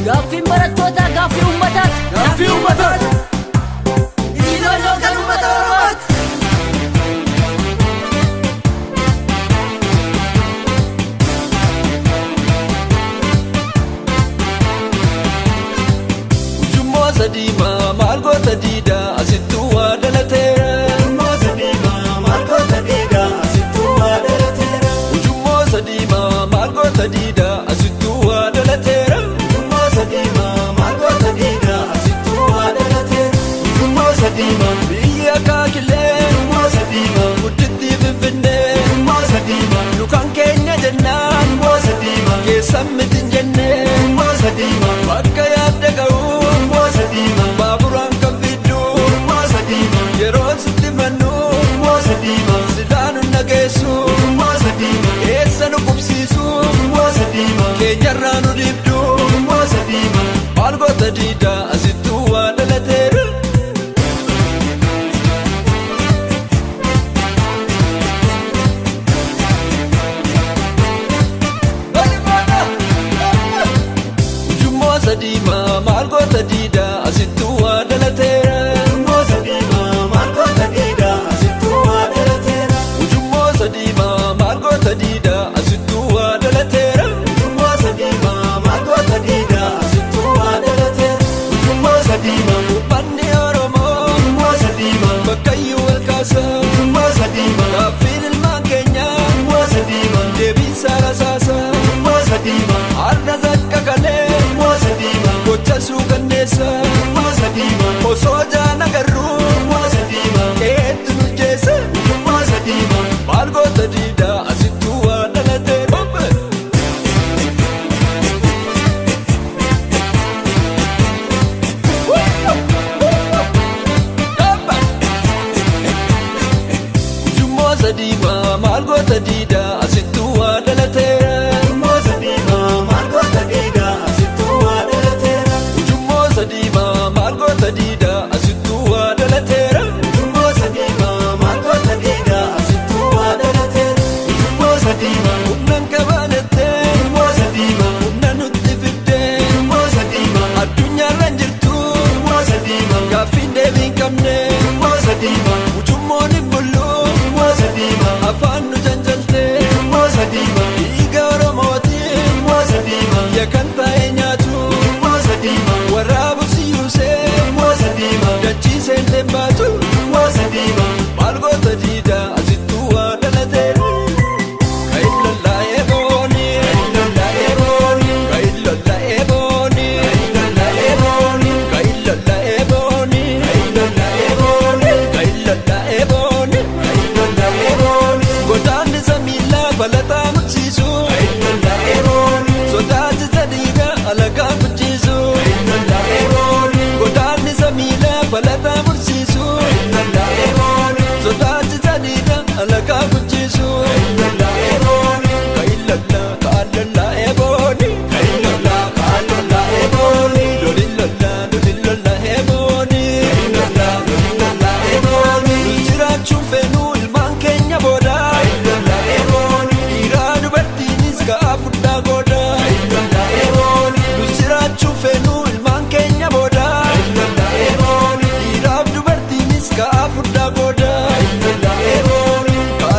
Gaaffii barattoota gaaffii uummataa. Gaaffii uummataa. Ijoollee kan uummata Oromooti. Ujummoo sadiimaa maal goota diida asittuu waa dhalateera. Ujummoo sadiimaa maal goota diida asittuu waa dhalateera. Ujummoo sadiimaa maal goota diida asittuu waa dhalateera. Ujummoo sadiimaa maal goota diida asittuu waa dhalateera. Ujummoo sadiimaa biyya kaakilee. Ujummoo sadiimaa Gudditti Finfinnee. Ujummoo sadiimaa Lukaan keenya jennaan. Ujummoo sadiimaa Keessan miti hin jennee. Ujummoo sadiimaa Bakka yaadde ga'u. Ujummoo sadiimaa Baaburaan kan fiddu. Ujummoo sadiimaa Yeroon sitti mannu. Ujummoo sadiimaa Silaa nu nageessu. Ujummoo sadiimaa Keessa nu qubsiisu. Ujummoo sadiimaa Keenyarraa nu dibdu. Ujummoo sadiimaa Maal goota diida asittuu waa dhalateera. Ujummoo sadiimaa